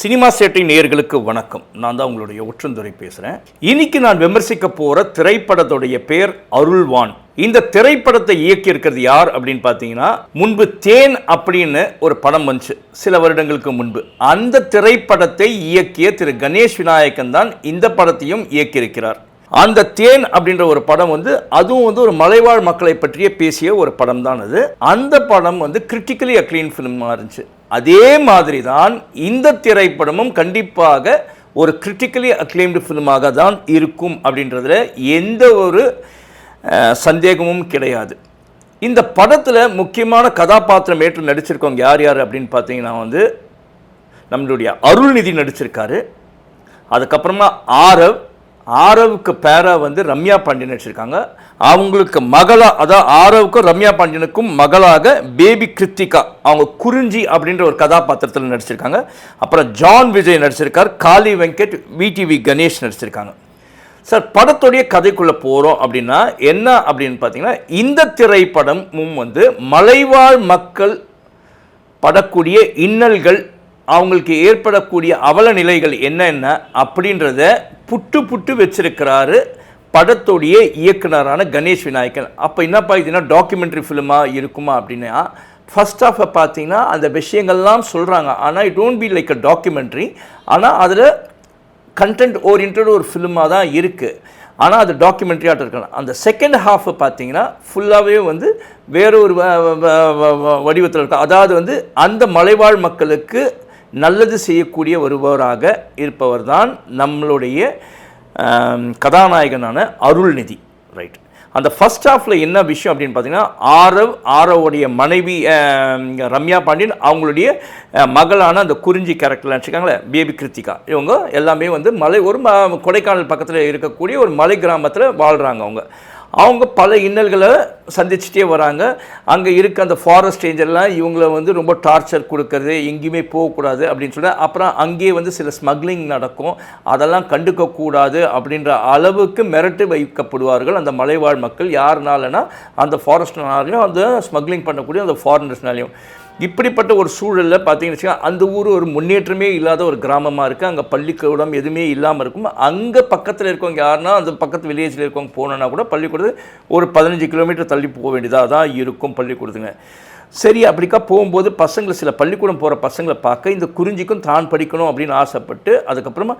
Cinema சேட்டை நேயர்களுக்கு வணக்கம். நான் தான் உங்களுடைய ஒற்றந்துரை பேசுகிறேன். இன்னைக்கு நான் விமர்சிக்க போகிற திரைப்படத்துடைய பேர் அருள்வான். இந்த திரைப்படத்தை இயக்கியிருக்கிறது யார் அப்படின்னு பார்த்தீங்கன்னா, முன்பு தேன் அப்படின்னு ஒரு படம் வந்துச்சு சில வருடங்களுக்கு முன்பு. அந்த திரைப்படத்தை இயக்கிய திரு கணேஷ் விநாயகன் தான் இந்த படத்தையும் இயக்கியிருக்கிறார். அந்த தேன் அப்படின்ற ஒரு படம் அதுவும் ஒரு மலைவாழ் மக்களை பற்றிய பேசிய ஒரு படம் தான் அது. அந்த படம் கிரிட்டிக்கலி அக்ளைம்ட் ஃபிலிமாக இருந்துச்சு. அதே மாதிரி தான் இந்த திரைப்படமும் கண்டிப்பாக ஒரு கிரிட்டிக்கலி அக்ளைம்டு ஃபிலிமாக தான் இருக்கும் அப்படின்றதுல எந்த ஒரு சந்தேகமும் கிடையாது. இந்த படத்தில் முக்கியமான கதாபாத்திரம் ஏற்று நடிச்சிருக்கவங்க யார் யார் அப்படின்னு பார்த்தீங்கன்னா நம்மளுடைய அருள்நிதி நடிச்சிருக்காரு. அதுக்கப்புறமா ஆரவுக்கு பேரா ரம்யா பாண்டியன் நடிச்சிருக்காங்க. அவங்களுக்கு மகளா, அதாவது ஆரவுக்கும் ரம்யா பாண்டியனுக்கும் மகளாக பேபி கிருத்திகா, அவங்க குறிஞ்சி அப்படின்ற ஒரு கதாபாத்திரத்தில் நடிச்சிருக்காங்க. அப்புறம் ஜான் விஜய் நடிச்சிருக்கார். காளி வெங்கட், விடிவி கணேஷ் நடிச்சிருக்காங்க. சார், படத்துடைய கதைக்குள்ளே போகிறோம் அப்படின்னா என்ன அப்படின்னு பார்த்தீங்கன்னா, இந்த திரைப்படமும் மலைவாழ் மக்கள் படக்கூடிய இன்னல்கள், அவங்களுக்கு ஏற்படக்கூடிய அவல நிலைகள் என்னென்ன அப்படின்றத புட்டு வச்சிருக்கிறாரு படத்துடைய இயக்குனரான கணேஷ் விநாயகன். அப்போ என்னப்பா இதுனா டாக்குமெண்ட்ரி ஃபிலிமாக இருக்குமா அப்படின்னா, ஃபர்ஸ்ட் ஆஃப் பார்த்தீங்கன்னா அந்த விஷயங்கள்லாம் சொல்கிறாங்க. ஆனால் it don't be like a documentary. ஆனால் அதில் கண்டென்ட் ஓரியன்ட் ஒரு ஃபிலிமாக தான் இருக்குது. ஆனால் அது டாக்குமெண்ட்ரியாட்ட இருக்கலாம். அந்த செகண்ட் ஹாஃப் பார்த்தீங்கன்னா ஃபுல்லாகவே வேற ஒரு வடிவத்தில் இருக்கும். அதாவது அந்த மலைவாழ் மக்களுக்கு நல்லது செய்யக்கூடிய ஒருவராக இருப்பவர் தான் நம்மளுடைய கதாநாயகனான அருள்நிதி. ரைட். அந்த ஃபர்ஸ்ட் ஹாஃபில் என்ன விஷயம் அப்படின்னு பார்த்தீங்கன்னா, ஆரவுடைய மனைவி ரம்யா பாண்டியன், அவங்களுடைய மகளான அந்த குறிஞ்சி கேரக்டர்லாம் வச்சுருக்காங்களே பேபி கிருத்திகா, இவங்க எல்லாமே ஒரு கொடைக்கானல் பக்கத்தில் இருக்கக்கூடிய ஒரு மலை கிராமத்தில் வாழ்கிறாங்க. அவங்க பல இன்னல்களை சந்திச்சுட்டே வராங்க. அங்கே இருக்க அந்த ஃபாரஸ்ட் ரேஞ்சர்லாம் இவங்களை ரொம்ப டார்ச்சர் கொடுக்கறது, எங்கேயுமே போகக்கூடாது அப்படின்னு சொல்லிட்டு, அப்புறம் அங்கேயே சில ஸ்மக்லிங் நடக்கும், அதெல்லாம் கண்டுக்கக்கூடாது அப்படின்ற அளவுக்கு மிரட்டு வைக்கப்படுவார்கள் அந்த மலைவாழ் மக்கள். யாருனாலனா அந்த ஃபாரஸ்ட்னாலையும் அந்த ஸ்மக்லிங் பண்ணக்கூடிய அந்த ஃபாரினர்ஸ்னாலையும். இப்படிப்பட்ட ஒரு சூழலில் பார்த்தீங்கன்னு வச்சுக்கோங்க, அந்த ஊர் ஒரு முன்னேற்றமே இல்லாத ஒரு கிராமமாக இருக்குது. அங்கே பள்ளிக்கூடம் எதுவுமே இல்லாமல் இருக்கும். அங்கே பக்கத்தில் இருக்கவங்க யாருன்னா, அந்த பக்கத்து வில்லேஜில் இருக்கவங்க போனோன்னா கூட பள்ளிக்கூடத்து ஒரு 15 கிலோமீட்டர் தள்ளி போக வேண்டியதாக தான் இருக்கும் பள்ளிக்கூடத்துங்க. சரி, அப்படிக்கா போகும்போது சில பள்ளிக்கூடம் போகிற பசங்களை பார்க்க இந்த குறிஞ்சிக்கும் தான் படிக்கணும் அப்படின்னு ஆசைப்பட்டு, அதுக்கப்புறமா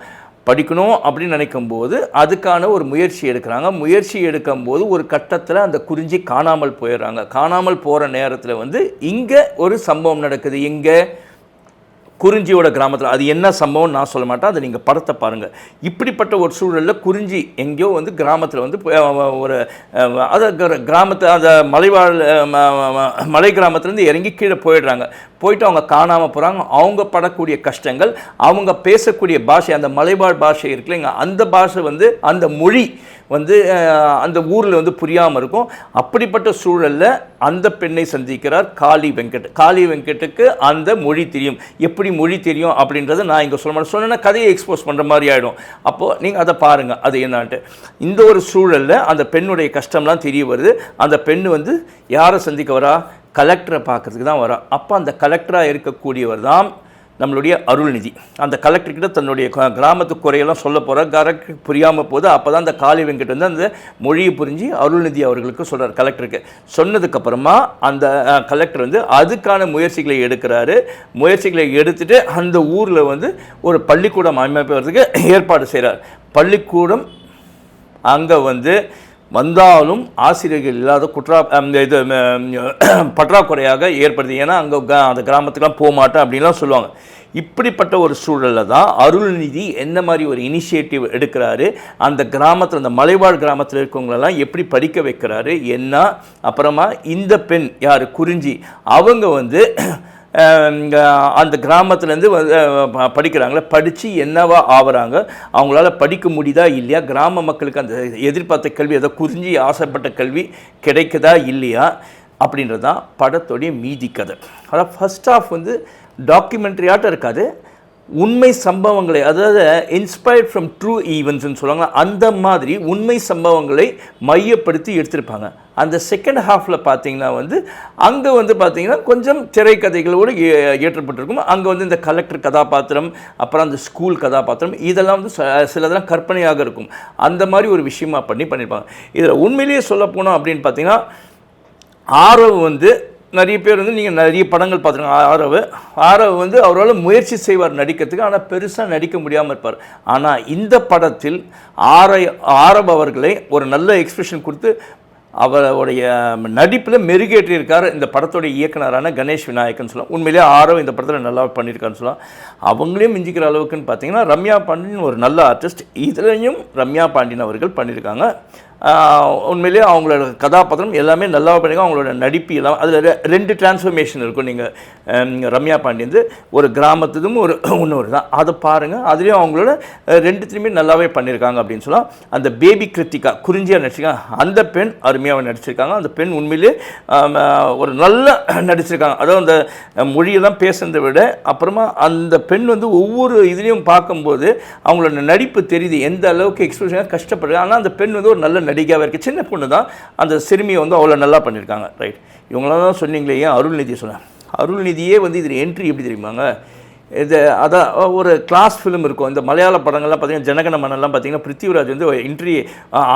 படிக்கணும் அப்படின்னு நினைக்கும்போது அதுக்கான ஒரு முயற்சி எடுக்கிறாங்க. முயற்சி எடுக்கும்போது ஒரு கட்டத்தில் அந்த குறிஞ்சி காணாமல் போயிடுறாங்க. காணாமல் போகிற நேரத்தில் இங்கே ஒரு சம்பவம் நடக்குது. இங்கே குறிஞ்சியோட கிராமத்தில். அது என்ன சம்பவம் நான் சொல்ல மாட்டேன், அதை நீங்கள் படத்தை பாருங்கள். இப்படிப்பட்ட ஒரு சூழலில் குறிஞ்சி எங்கேயோ கிராமத்தில் ஒரு கிராமத்தை அந்த மலை கிராமத்துலேருந்து இறங்கி கீழே போயிடுறாங்க. போயிட்டு அவங்க காணாமல் போகிறாங்க. அவங்க படக்கூடிய கஷ்டங்கள், அவங்க பேசக்கூடிய பாஷை, அந்த மலைவாழ் பாஷை இருக்குல்லைங்க, அந்த பாஷை அந்த மொழி அந்த ஊரில் புரியாமல் இருக்கும். அப்படிப்பட்ட சூழலில் அந்த பெண்ணை சந்திக்கிறார் காளி வெங்கட். காளி வெங்கட்டுக்கு அந்த மொழி தெரியும். எப்படி மொழி தெரியும் அப்படின்றத நான் இங்கே சொன்னேன்னா கதையை எக்ஸ்போஸ் பண்ணுற மாதிரி ஆகிடும். அப்போது நீங்கள் அதை பாருங்கள், அது என்னான்ட்டு. இந்த ஒரு சூழலில் அந்த பெண்ணுடைய கஷ்டம்லாம் தெரிய வருது. அந்த பெண்ணு யாரை சந்திக்க வரா? கலெக்டரை பார்க்குறதுக்கு தான் வரா. அப்போ அந்த கலெக்டராக இருக்கக்கூடியவர் தான் நம்மளுடைய அருள்நிதி. அந்த கலெக்டர்கிட்ட தன்னுடைய கிராமத்து குறையெல்லாம் சொல்ல போகிறார். கலெக்டர் புரியாமல் போது அப்போ தான் அந்த காளி வெங்கட் அந்த மொழியை புரிஞ்சு அருள்நிதி அவர்களுக்கு சொல்கிறார். கலெக்டருக்கு சொன்னதுக்கப்புறமா அந்த கலெக்டர் அதுக்கான முயற்சிகளை எடுக்கிறாரு. முயற்சிகளை எடுத்துகிட்டு அந்த ஊரில் ஒரு பள்ளிக்கூடம் அமைப்பதற்கு ஏற்பாடு செய்கிறார். பள்ளிக்கூடம் அங்கே வந்தாலும் ஆசிரியர்கள் இல்லாத பற்றாக்குறையாக ஏற்படுது. ஏன்னா அங்கே அந்த கிராமத்துக்கெலாம் போக மாட்டேன் அப்படின்லாம் சொல்லுவாங்க. இப்படிப்பட்ட ஒரு சூழலில் தான் அருள்நிதி என்ன மாதிரி ஒரு இனிஷியேட்டிவ் எடுக்கிறாரு. அந்த கிராமத்தில், அந்த மலைவாழ் கிராமத்தில் இருக்கவங்களெல்லாம் எப்படி படிக்க வைக்கிறாரு என்ன. அப்புறமா இந்த பெண் யார், குறிஞ்சி, அவங்க அந்த கிராமத்துலேருந்து படிக்கிறாங்களே, படித்து என்னவா ஆகிறாங்க, அவங்களால படிக்க முடியுதா இல்லையா, கிராம மக்களுக்கு அந்த எதிர்பார்த்த கல்வி, அதை குறிஞ்சி ஆசைப்பட்ட கல்வி கிடைக்குதா இல்லையா அப்படின்றது தான் படத்துடைய மீதி கதை. அதாவது ஃபர்ஸ்ட் ஆஃப் டாக்குமெண்ட்ரியாட்டம் இருக்காது. உண்மை சம்பவங்களை, அதாவது இன்ஸ்பயர்ட் ஃப்ரம் ட்ரூ ஈவெண்ட்ஸ்ன்னு சொல்லுவாங்க, அந்த மாதிரி உண்மை சம்பவங்களை மையப்படுத்தி எடுத்திருப்பாங்க. அந்த செகண்ட் ஹாஃபில் பார்த்தீங்கன்னா வந்து அங்கே வந்து பார்த்தீங்கன்னா கொஞ்சம் திரைக்கதைகளோடு ஏற்றப்பட்டிருக்கும். அங்கே வந்து இந்த கலெக்டர் கதாபாத்திரம், அப்புறம் அந்த ஸ்கூல் கதாபாத்திரம், இதெல்லாம் வந்து சிலதெல்லாம் கற்பனையாக இருக்கும். அந்த மாதிரி ஒரு விஷயமா பண்ணியிருப்பாங்க. இதில் உண்மையிலேயே சொல்ல போனோம் அப்படின்னு பார்த்தீங்கன்னா, ஆரவ் வந்து நிறைய பேர் வந்து நீங்கள் நிறைய படங்கள் பார்த்துருங்க. ஆரவ் வந்து அவரால் முயற்சி செய்வார் நடிக்கிறதுக்கு, ஆனால் பெருசாக நடிக்க முடியாமல் இருப்பார். ஆனால் இந்த படத்தில் ஆரவ் அவர்களை ஒரு நல்ல எக்ஸ்பிரஷன் கொடுத்து அவருடைய நடிப்பில் மெருகேற்றியிருக்கார் இந்த படத்துடைய இயக்குனரான கணேஷ் விநாயகன் சொல்லலாம். உண்மையிலேயே ஆரவ் இந்த படத்தில் நல்லா பண்ணியிருக்காருன்னு சொல்லலாம். அவங்களையும் மிஞ்சிக்கிற அளவுக்குன்னு பார்த்தீங்கன்னா ரம்யா பாண்டியன் ஒரு நல்ல ஆர்டிஸ்ட். இதுலேயும் ரம்யா பாண்டியன் அவர்கள் பண்ணியிருக்காங்க. உண்மையிலேயே அவங்களோட கதாபாத்திரம் எல்லாமே நல்லா பண்ணியிருக்காங்க. அவங்களோட நடிப்பு எல்லாம் அதில் 2 டிரான்ஸ்ஃபர்மேஷன் இருக்கும். நீங்கள் ரம்யா பாண்டியன் ஒரு கிராமத்துக்கும் ஒரு இன்னொரு தான், அதை பாருங்கள். அதுலேயும் அவங்களோட 2த்துலையுமே நல்லாவே பண்ணியிருக்காங்க அப்படின்னு சொல்லலாம். அந்த பேபி கிருத்திகா குறிஞ்சியாக நடிச்சிருக்காங்க, அந்த பெண் அருமையாக நடிச்சிருக்காங்க. அந்த பெண் உண்மையிலே ஒரு நல்ல நடிச்சிருக்காங்க. அதாவது அந்த மொழியெல்லாம் பேசுறதை விட அப்புறமா அந்த பெண் வந்து ஒவ்வொரு இதுலேயும் பார்க்கும்போது அவங்களோட நடிப்பு தெரியுது, எந்த அளவுக்கு எக்ஸ்பிரஷனாக கஷ்டப்படுறாங்க. ஆனால் அந்த பெண் வந்து ஒரு நல்ல நடிகையாக இருக்குது. சின்ன பொண்ணு தான், அந்த சிறுமியை வந்து அவ்வளோ நல்லா பண்ணியிருக்காங்க. ரைட், இவங்களாம் தான் சொன்னீங்களே, ஏன் அருள்நிதி சொன்னேன். அருள்நிதியே வந்து இதில் என்ட்ரி எப்படி தெரியுமாங்க, இது அதான் ஒரு கிளாஸ் ஃபிலிம் இருக்கும். இந்த மலையாள படங்கள்லாம் பார்த்தீங்கன்னா ஜனகன மனெல்லாம் பார்த்தீங்கன்னா பிருத்திவிராஜ் வந்து என்ட்ரி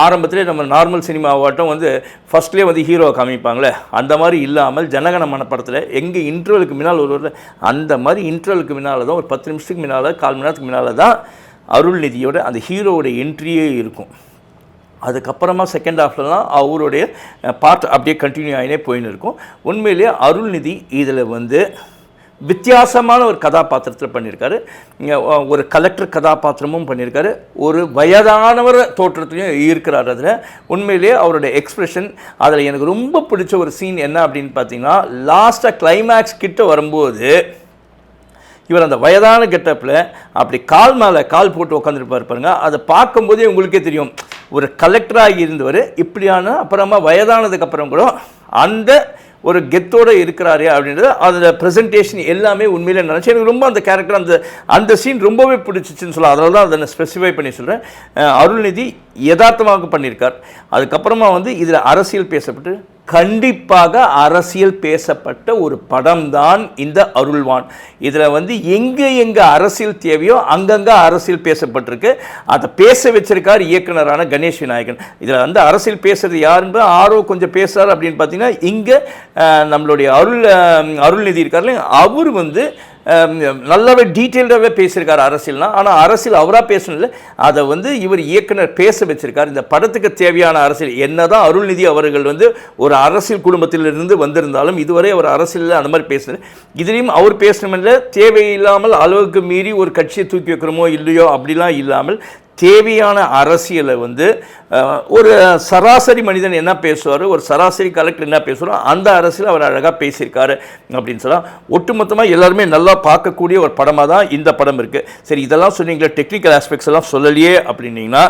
ஆரம்பத்திலே நம்ம நார்மல் சினிமாவாட்டம் வந்து ஃபஸ்ட்லேயே வந்து ஹீரோவை காமிப்பாங்களே, அந்த மாதிரி இல்லாமல் ஜனகன மன படத்தில் எங்கே இன்டர்வலுக்கு முன்னால் ஒரு அந்த மாதிரி இன்டர்வலுக்கு முன்னால் தான் ஒரு 10 நிமிஷத்துக்கு முன்னால் 1/4 மணி நேரத்துக்கு முன்னால் தான் அருள்நிதியோட அந்த ஹீரோவோட என்ட்ரியே இருக்கும். அதுக்கப்புறமா செகண்ட் ஹாஃப்லலாம் அவருடைய பார்ட் அப்படியே கண்டினியூ ஆகினே போயின்னு இருக்கும். உண்மையிலேயே அருள்நிதி இதில் வந்து வித்தியாசமான ஒரு கதாபாத்திரத்தில் பண்ணியிருக்காரு. ஒரு கலெக்டர் கதாபாத்திரமும் பண்ணியிருக்காரு, ஒரு வயதானவர் தோற்றத்துலையும் இருக்கிறார். அதில் உண்மையிலேயே அவருடைய எக்ஸ்பிரஷன், அதில் எனக்கு ரொம்ப பிடிச்ச ஒரு சீன் என்ன அப்படின்னு பார்த்தீங்கன்னா, லாஸ்ட்டாக கிளைமேக்ஸ் கிட்ட வரும்போது இவர் அந்த வயதான கெட்டப்பில் அப்படி கால் மேலே கால் போட்டு உட்காந்துருப்பார் பாருங்க. அதை பார்க்கும்போதே உங்களுக்கே தெரியும், ஒரு கலெக்டராகி இருந்தவர் இப்படியான அப்புறமா வயதானதுக்கப்புறம் கூட அந்த ஒரு கெத்தோடு இருக்கிறாரு அப்படின்றது அதில் ப்ரெசன்டேஷன் எல்லாமே உண்மையிலே நினச்சி எனக்கு ரொம்ப அந்த கேரக்டர் அந்த சீன் ரொம்பவே பிடிச்சிச்சின்னு சொல்லலாம். அதனால தான் அதை நான் ஸ்பெசிஃபை பண்ணி சொல்கிறேன். அருள்நிதி யதார்த்தமாக பண்ணியிருக்கார். அதுக்கப்புறமா வந்து இதில் அரசியல் பேசப்பட்டு கண்டிப்பாக அரசியல் பேசப்பட்ட ஒரு படம் தான் இந்த அருள்வான். இதில் வந்து எங்கே அரசியல் தேவையோ அங்கங்கே அரசியல் பேசப்பட்டிருக்கு. அதை பேச வச்சிருக்கார் இயக்குனரான கணேஷ் விநாயகன். இதில் வந்து அரசியல் பேசுறது யாருன்னு ஆர்வம் கொஞ்சம் பேசுகிறார் அப்படின்னு பார்த்தீங்கன்னா, இங்கே நம்மளுடைய அருள்நிதி இருக்கார்ல, அவர் வந்து நல்லாவே டீட்டெயில்டாகவே பேசியிருக்கார் அரசியல்னால். ஆனால் அரசியல் அவராக பேசணும்ல, அதை வந்து இவர் இயக்குனர் பேச வச்சிருக்கார். இந்த படத்துக்கு தேவையான அரசியல் என்னதான் அருள்நிதி அவர்கள் வந்து ஒரு அரசியல் குடும்பத்திலிருந்து வந்திருந்தாலும் இதுவரை அவர் அரசியலில் அந்த மாதிரி பேசுகிறார். இதுலேயும் அவர் பேசணுமில்ல, தேவையில்லாமல் அளவுக்கு மீறி ஒரு கட்சியை தூக்கி வைக்கிறோமோ இல்லையோ அப்படிலாம் இல்லாமல் தேவையான அரசியலை வந்து ஒரு சராசரி மனிதன் என்ன பேசுவார், ஒரு சராசரி கலெக்டர் என்ன பேசுவாரோ அந்த அரசியல் அவர் அழகாக பேசியிருக்காரு அப்படின்னு சொல்லலாம். ஒட்டுமொத்தமாக எல்லாருமே நல்லா பார்க்கக்கூடிய ஒரு படமாக தான் இந்த படம் இருக்குது. சரி, இதெல்லாம் சொன்னீங்களே, டெக்னிக்கல் ஆஸ்பெக்ட்ஸ் எல்லாம் சொல்லலையே அப்படின்னீங்கன்னா,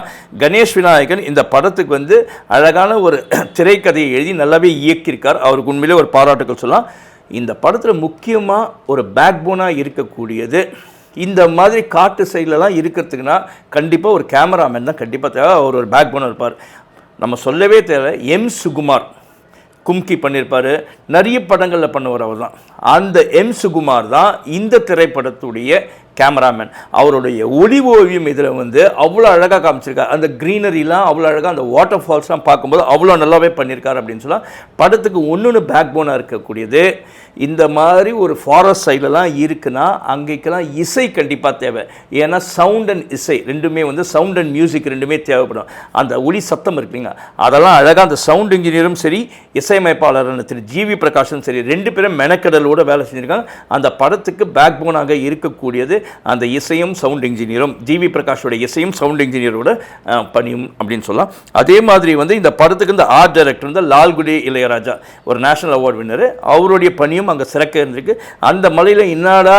கணேஷ் விநாயகன் இந்த படத்துக்கு வந்து அழகான ஒரு திரைக்கதையை எழுதி நல்லாவே இயக்கியிருக்கார். அவருக்கு உண்மையிலே ஒரு பாராட்டுக்கள் சொல்லலாம். இந்த படத்தில் முக்கியமாக ஒரு பேக் போனாக இருக்கக்கூடியது, இந்த மாதிரி காட்டு சைட்லலாம் இருக்கிறதுக்குன்னா கண்டிப்பாக ஒரு கேமராமேன் தான் கண்டிப்பாக தேவை. அவர் ஒரு பேக் போனாக இருப்பார். நம்ம சொல்லவே தேவை. எம் சுகுமார் கும்கி பண்ணியிருப்பார், நிறைய படங்களில் பண்ணுவார் அவர் தான். அந்த எம் சுகுமார் தான் இந்த திரைப்படத்துடைய கேமராமேன். அவருடைய ஒளி ஓவியம் இதில் வந்து அவ்வளோ அழகாக காமிச்சிருக்காரு. அந்த க்ரீனரிலாம் அவ்வளோ அழகாக, அந்த வாட்டர் ஃபால்ஸ்லாம் பார்க்கும்போது அவ்வளோ நல்லாவே பண்ணியிருக்காரு அப்படின்னு சொல்லலாம். படத்துக்கு ஒன்று பேக் போனாக இருக்கக்கூடியது, இந்த மாதிரி ஒரு ஃபாரஸ்ட் சைட்லலாம் இருக்குன்னா அங்கேக்கெல்லாம் இசை கண்டிப்பாக தேவை. ஏன்னா சவுண்ட் அண்ட் இசை ரெண்டுமே வந்து சவுண்ட் அண்ட் மியூசிக் ரெண்டுமே தேவைப்படும். அந்த ஒளி சத்தம் இருக்குங்க, அதெல்லாம் அழகாக அந்த சவுண்ட் இன்ஜினியரும் சரி, இசையமைப்பாளரான திரு ஜிவி பிரகாஷும் சரி, 2 பேரும் மெனக்கடலோடு வேலை செஞ்சுருக்காங்க. அந்த படத்துக்கு பேக் போனாக இருக்கக்கூடியது அந்த இசையும் சவுண்ட் இன்ஜினியரும், ஜிவி பிரகாஷோட இசையும் சவுண்ட் இன்ஜினியரோட பணியும் அப்படின்னு சொல்லலாம். அதே மாதிரி வந்து இந்த படத்துக்கு இந்த ஆர்ட் டைரக்டர் வந்து லால்குடி இளையராஜா, ஒரு நேஷனல் அவார்டு வின்னர், அவருடைய பணியும் அங்கே சிறக்க இருந்திருக்கு. அந்த மலையில் இன்னாடா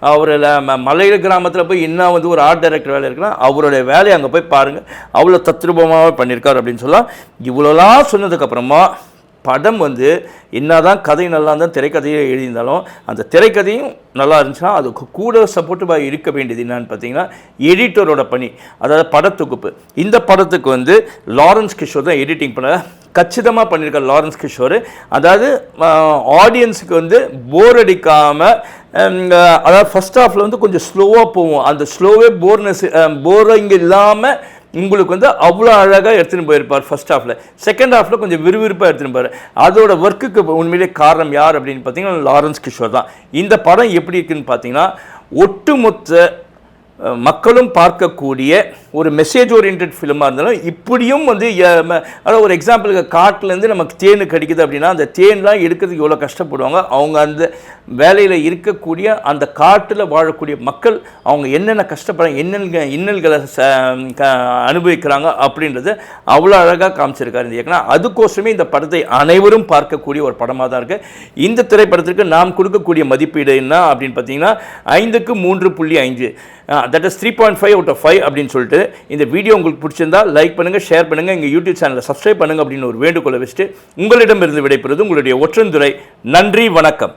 அவரில் மலையில கிராமத்தில் போய் இன்னும் வந்து ஒரு ஆர்ட் டைரக்டர் வேலை இருக்குன்னா அவருடைய வேலையை அங்கே போய் பாருங்கள், அவ்வளோ தத்ரூபமாக பண்ணியிருக்கார் அப்படின்னு சொல்லலாம். இவ்வளோலாம் சொன்னதுக்கப்புறமா படம் வந்து என்னதான் கதை நல்லா இருந்தால் திரைக்கதையை எழுதியிருந்தாலும் அந்த திரைக்கதையும் நல்லா இருந்துச்சுன்னா அதுக்கு கூட சப்போர்ட்டிவாக இருக்க வேண்டியது என்னன்னு பார்த்தீங்கன்னா எடிட்டரோட பணி, அதாவது படத்தொகுப்பு. இந்த படத்துக்கு வந்து லாரன்ஸ் கிஷோர் தான் எடிட்டிங் பண்ண கச்சிதமாக பண்ணியிருக்கார் லாரன்ஸ் கிஷோர். அதாவது ஆடியன்ஸுக்கு வந்து போர் அடிக்காமல், அதாவது ஃபர்ஸ்ட் ஹாஃபில் வந்து கொஞ்சம் ஸ்லோவாக போவோம், அந்த ஸ்லோவே போரிங் இல்லாமல் உங்களுக்கு வந்து அவ்வளோ அழகாக எடுத்துகிட்டு போயிருப்பார் ஃபர்ஸ்ட் ஹாஃபில். செகண்ட் ஹாஃபில் கொஞ்சம் விறுவிறுப்பாக எடுத்துகிட்டு போவார். அதோட ஒர்க்குக்கு உண்மையிலே காரணம் யார் அப்படின்னு பார்த்தீங்கன்னா லாரன்ஸ் கிஷோர் தான். இந்த படம் எப்படி இருக்குன்னு பார்த்தீங்கன்னா ஒட்டுமொத்த மக்களும் பார்க்கக்கூடிய ஒரு மெசேஜ் ஓரியன்ட் ஃபிலிமாக இருந்தாலும் இப்படியும் வந்து அதாவது ஒரு எக்ஸாம்பிளுக்கு காட்டிலேருந்து நமக்கு தேன் கிடைக்குது அப்படின்னா அந்த தேன்லாம் எடுக்கிறதுக்கு எவ்வளோ கஷ்டப்படுவாங்க, அவங்க அந்த வேலையில் இருக்கக்கூடிய அந்த காட்டில் வாழக்கூடிய மக்கள் அவங்க என்னென்ன கஷ்டப்படுறாங்க, என்னென்ன இன்னல்களை அனுபவிக்கிறாங்க அப்படின்றது அவ்வளோ அழகாக காமிச்சிருக்காரு இந்த இயக்குனர். அதுக்கோசமே இந்த படத்தை அனைவரும் பார்க்கக்கூடிய ஒரு படமாக தான் இருக்குது. இந்த திரைப்படத்திற்கு நாம் கொடுக்கக்கூடிய மதிப்பீடு என்ன அப்படின்னு பார்த்தீங்கன்னா 5க்கு 3.5, தட் இஸ் 3.5 out of 5 அப்படின்னு சொல்லிட்டு. இந்த வீடியோ உங்களுக்கு பிடிச்சிருந்தா லைக் பண்ணுங்கள், ஷேர் பண்ணுங்கள், எங்கள் யூடியூப் சேனலை சப்ஸ்கிரைப் பண்ணுங்கள் அப்படின்னு ஒரு வேண்டுகோளை வச்சுட்டு உங்களிடமிருந்து விடைபெறுவது உங்களுடைய ஒற்றந்துரை. நன்றி, வணக்கம்.